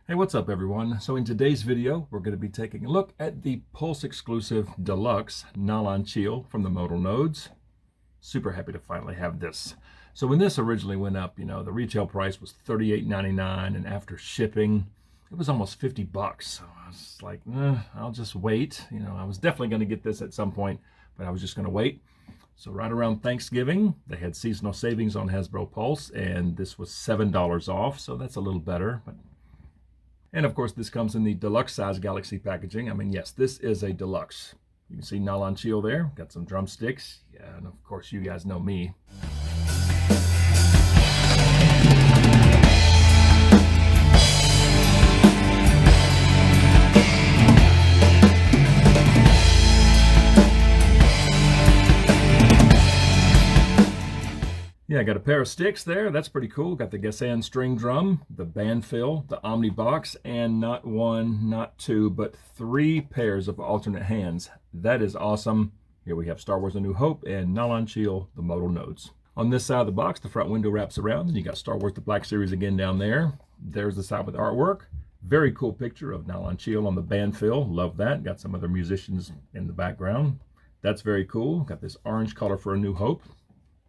Hey, what's up everyone? So in today's video, we're going to be taking a look at the Pulse exclusive deluxe Nalan Cheel from the Modal Nodes. Super happy to finally have this. So when this originally went up, the retail price was $38.99, and after shipping, it was almost 50 bucks. So I was like, I'll just wait. I was definitely going to get this at some point, but I was just going to wait. So right around Thanksgiving, they had seasonal savings on Hasbro Pulse, and this was $7 off, so that's a little better. And of course, this comes in the deluxe size Galaxy packaging. I mean, yes, this is a deluxe. You can see Nalan Cheel there, got some drumsticks. Yeah, and of course, you guys know me. Yeah, I got a pair of sticks there. That's pretty cool. Got the Gassan string drum, the band fill, the Omni box, and not one, not two, but 3 pairs of alternate hands. That is awesome. Here we have Star Wars A New Hope and Nalan Cheel, the Modal Nodes. On this side of the box, the front window wraps around, and you got Star Wars The Black Series again down there. There's the side with the artwork. Very cool picture of Nalan Cheel on the band fill. Love that. Got some other musicians in the background. That's very cool. Got this orange color for A New Hope.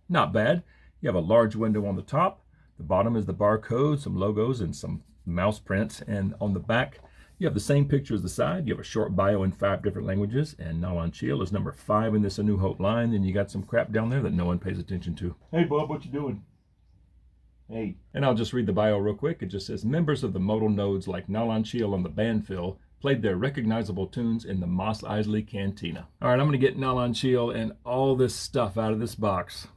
Not bad. You have a large window on the top. The bottom is the barcode, some logos, and some mouse prints. And on the back, you have the same picture as the side. You have a short bio in 5 different languages. And Nalan Cheel is number 5 in this A New Hope line. And you got some crap down there that no one pays attention to. Hey, Bob, what you doing? Hey. And I'll just read the bio real quick. It just says, members of the Modal Nodes like Nalan Cheel on the band fill played their recognizable tunes in the Mos Eisley Cantina. All right, I'm going to get Nalan Cheel and all this stuff out of this box,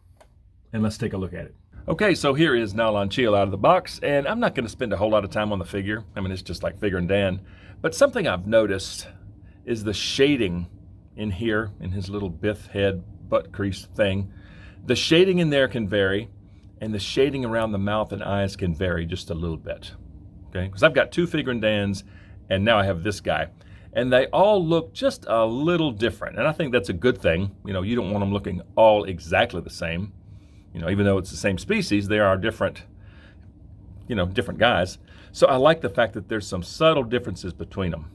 and let's take a look at it. Okay, so here is Nalan Cheel out of the box, and I'm not going to spend a whole lot of time on the figure. I mean, it's just like Figure and Dan. But something I've noticed is the shading in here, in his little Bith head butt crease thing. The shading in there can vary, and the shading around the mouth and eyes can vary just a little bit. Okay, because I've got 2 Figure and Dans, and now I have this guy. And they all look just a little different, and I think that's a good thing. You don't want them looking all exactly the same. Even though it's the same species, they are different, different guys. So I like the fact that there's some subtle differences between them.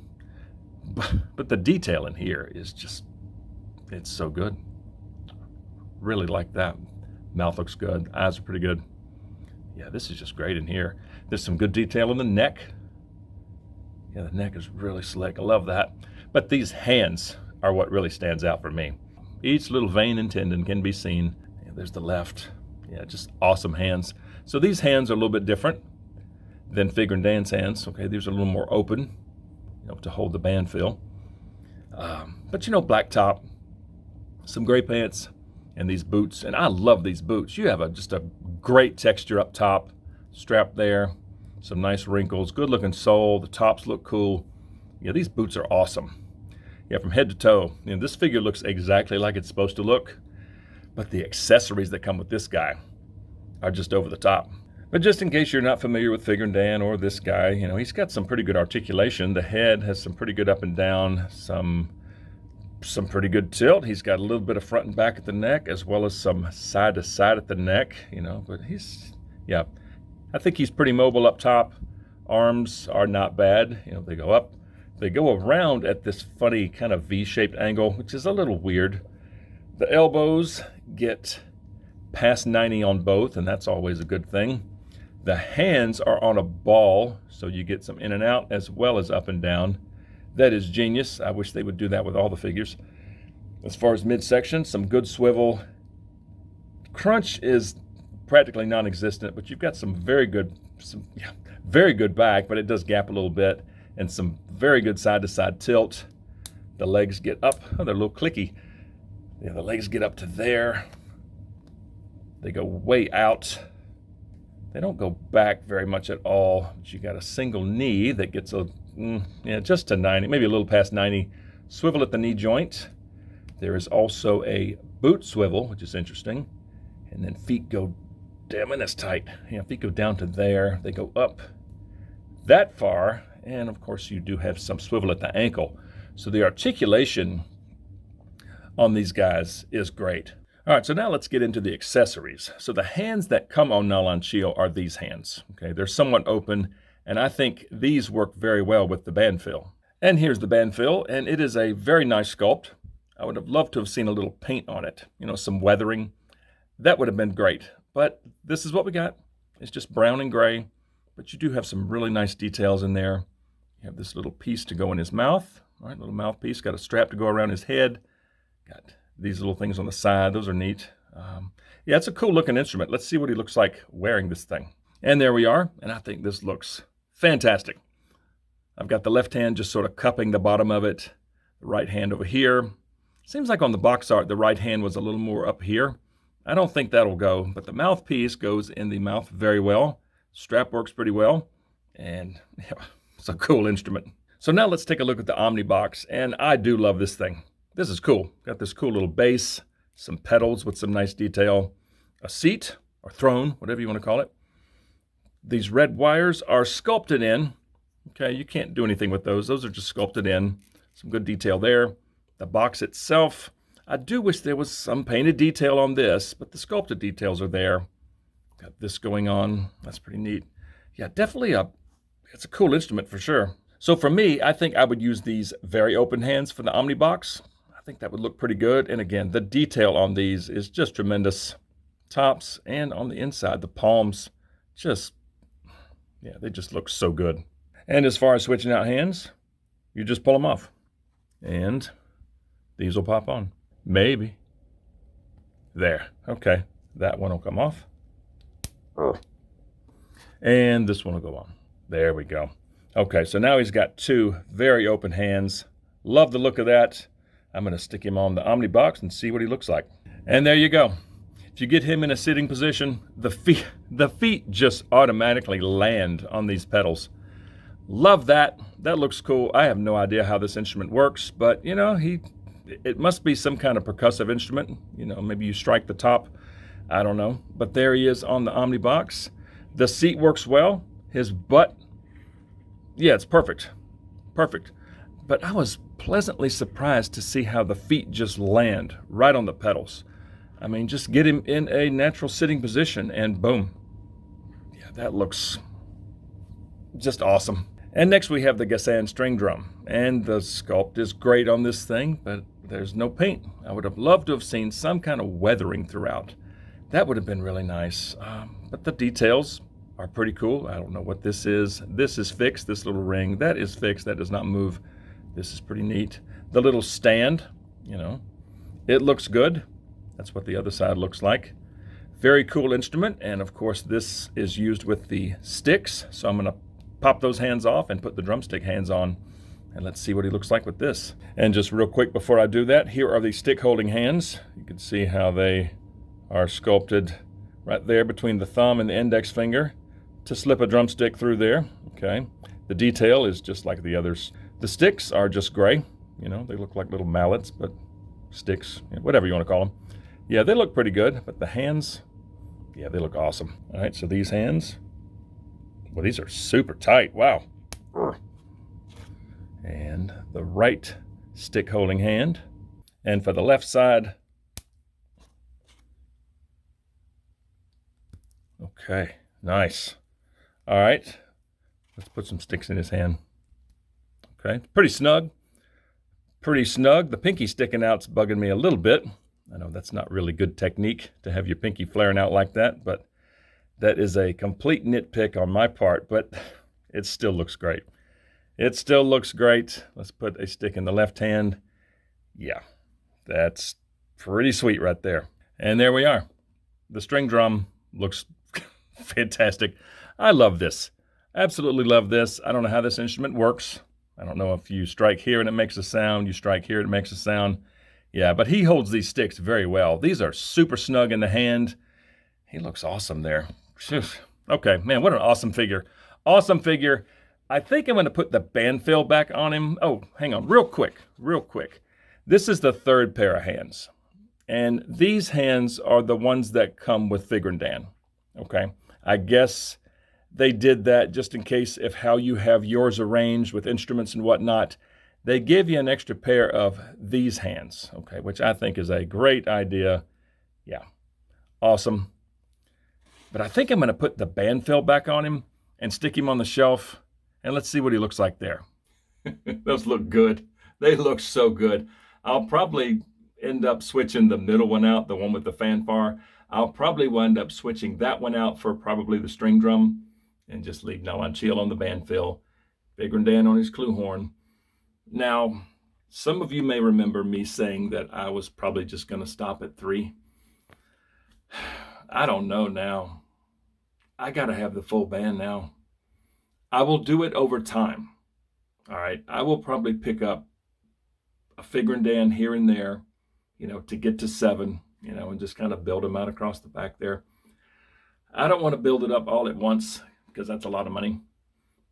But the detail in here is just, it's so good. Really like that. Mouth looks good. Eyes are pretty good. Yeah, this is just great in here. There's some good detail in the neck. Yeah, the neck is really slick. I love that. But these hands are what really stands out for me. Each little vein and tendon can be seen. There's the left. Yeah, just awesome hands. So these hands are a little bit different than Figure and Dan's hands. Okay, these are a little more open, to hold the band fill. But black top, some gray pants, and these boots. And I love these boots. You have just a great texture up top, strap there, some nice wrinkles, good looking sole. The tops look cool. Yeah, these boots are awesome. Yeah, from head to toe. This figure looks exactly like it's supposed to look. But the accessories that come with this guy are just over the top. But just in case you're not familiar with Figure and Dan or this guy, he's got some pretty good articulation. The head has some pretty good up and down, some pretty good tilt. He's got a little bit of front and back at the neck, as well as some side to side at the neck, but I think he's pretty mobile up top. Arms are not bad. They go up. They go around at this funny kind of V-shaped angle, which is a little weird. The elbows get past 90 on both, and that's always a good thing. The hands are on a ball, so you get some in and out as well as up and down. That is genius. I wish they would do that with all the figures. As far as midsection, some good swivel. Crunch is practically non-existent, but you've got some very good back, but it does gap a little bit, and some very good side-to-side tilt. The legs get up. Oh, they're a little clicky. Yeah, the legs get up to there. They go way out. They don't go back very much at all. But you got a single knee that gets just to 90, maybe a little past 90. Swivel at the knee joint. There is also a boot swivel, which is interesting. And then feet go, damn it, that's tight. Yeah, feet go down to there. They go up that far. And of course, you do have some swivel at the ankle. So the articulation on these guys is great. All right, so now let's get into the accessories. So the hands that come on Nalan Cheel are these hands. Okay, they're somewhat open, And I think these work very well with the band fill. And here's the band fill, and it is a very nice sculpt. I would have loved to have seen a little paint on it, some weathering. That would have been great. But this is what we got. It's just brown and gray, but you do have some really nice details in there. You have this little piece to go in his mouth. All right, little mouthpiece. Got a strap to go around his head. Got these little things on the side. Those are neat. Yeah, it's a cool looking instrument. Let's see what he looks like wearing this thing. And there we are. And I think this looks fantastic. I've got the left hand just sort of cupping the bottom of it. The right hand over here. Seems like on the box art, the right hand was a little more up here. I don't think that'll go, but the mouthpiece goes in the mouth very well. Strap works pretty well. And yeah, it's a cool instrument. So now let's take a look at the Omni box, and I do love this thing. This is cool. Got this cool little bass, some pedals with some nice detail, a seat or throne, whatever you want to call it. These red wires are sculpted in. Okay, you can't do anything with those. Those are just sculpted in. Some good detail there. The box itself, I do wish there was some painted detail on this, but the sculpted details are there. Got this going on. That's pretty neat. Yeah, definitely it's a cool instrument for sure. So for me, I think I would use these very open hands for the Omni box. I think that would look pretty good. And again, the detail on these is just tremendous. Tops and on the inside, the palms they just look so good. And as far as switching out hands, you just pull them off. And these will pop on. Maybe. There. Okay. That one will come off. And this one will go on. There we go. Okay, so now he's got two very open hands. Love the look of that. I'm going to stick him on the Omni box and see what he looks like. And there you go. If you get him in a sitting position, the feet just automatically land on these pedals. Love that. That looks cool. I have no idea how this instrument works, but it must be some kind of percussive instrument. Maybe you strike the top. I don't know. But there he is on the Omni box. The seat works well. His butt, yeah, it's perfect. Perfect. But I was pleasantly surprised to see how the feet just land right on the pedals. I mean, just get him in a natural sitting position and boom. Yeah, that looks just awesome. And next we have the Gassan string drum. And the sculpt is great on this thing, but there's no paint. I would have loved to have seen some kind of weathering throughout. That would have been really nice. But the details are pretty cool. I don't know what this is. This is fixed, this little ring. That is fixed, that does not move. This is pretty neat. The little stand, it looks good. That's what the other side looks like. Very cool instrument, and of course this is used with the sticks, so I'm gonna pop those hands off and put the drumstick hands on, and let's see what he looks like with this. And just real quick before I do that, here are the stick holding hands. You can see how they are sculpted right there between the thumb and the index finger to slip a drumstick through there. Okay, the detail is just like the others. The sticks are just gray, they look like little mallets, but sticks, whatever you want to call them. Yeah, they look pretty good, but the hands, yeah, they look awesome. All right, so these hands, well, these are super tight. Wow. And the right stick holding hand. And for the left side, okay, nice. All right, let's put some sticks in his hand. Okay, pretty snug. Pretty snug. The pinky sticking out's bugging me a little bit. I know that's not really good technique to have your pinky flaring out like that, but that is a complete nitpick on my part, but it still looks great. It still looks great. Let's put a stick in the left hand. Yeah, that's pretty sweet right there. And there we are. The string drum looks fantastic. I love this. Absolutely love this. I don't know how this instrument works. I don't know if you strike here and it makes a sound, you strike here and it makes a sound. Yeah, but he holds these sticks very well. These are super snug in the hand. He looks awesome there. Okay, man, what an awesome figure. Awesome figure. I think I'm going to put the band fill back on him. Oh, hang on, real quick. This is the third pair of hands. And these hands are the ones that come with Figrindan. Okay, I guess they did that just in case if how you have yours arranged with instruments and whatnot, they give you an extra pair of these hands, okay, which I think is a great idea. Yeah, awesome. But I think I'm going to put the band fill back on him and stick him on the shelf, and let's see what he looks like there. Those look good. They look so good. I'll probably end up switching the middle one out, the one with the fanfare. I'll probably wind up switching that one out for probably the string drum and just leave Nalan Cheel on the band fill, Figure Dan on his clue horn. Now, some of you may remember me saying that I was probably just going to stop at 3. I don't know now. I got to have the full band now. I will do it over time. All right. I will probably pick up a Figure Dan here and there, to get to 7, and just kind of build them out across the back there. I don't want to build it up all at once because that's a lot of money.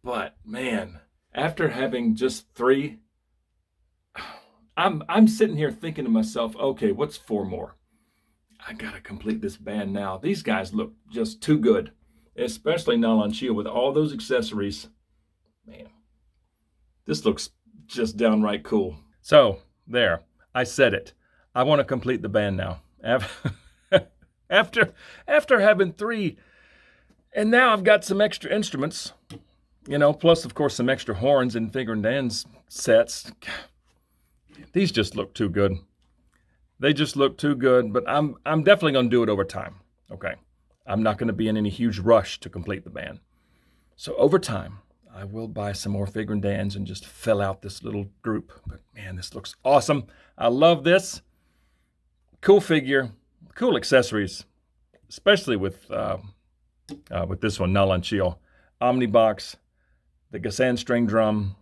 But man, after having just 3, I'm sitting here thinking to myself, okay, what's 4 more? I got to complete this band now. These guys look just too good, especially Nalan Cheel with all those accessories. Man, this looks just downright cool. So there, I said it. I want to complete the band now. After having 3, and now I've got some extra instruments, plus of course some extra horns and Figure Dan's sets. These just look too good. They just look too good, but I'm definitely going to do it over time. Okay. I'm not going to be in any huge rush to complete the band. So over time, I will buy some more Figure Dans and just fill out this little group. But man, this looks awesome. I love this. Cool figure, cool accessories, especially with this one, Nalan Cheel. Omnibox, the Gassan string drum,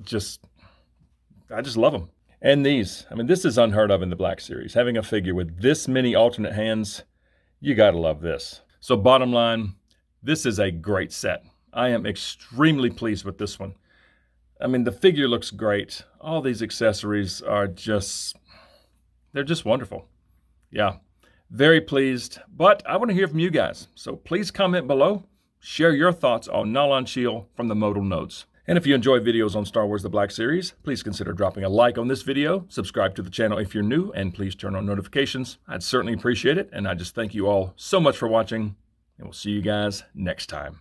I just love them. And these, this is unheard of in the Black Series. Having a figure with this many alternate hands, you gotta love this. So bottom line, this is a great set. I am extremely pleased with this one. The figure looks great. All these accessories are they're just wonderful. Yeah, very pleased. But I want to hear from you guys. So please comment below. Share your thoughts on Nalan Cheel from the Modal Nodes. And if you enjoy videos on Star Wars The Black Series, please consider dropping a like on this video, subscribe to the channel if you're new, and please turn on notifications. I'd certainly appreciate it, and I just thank you all so much for watching, and we'll see you guys next time.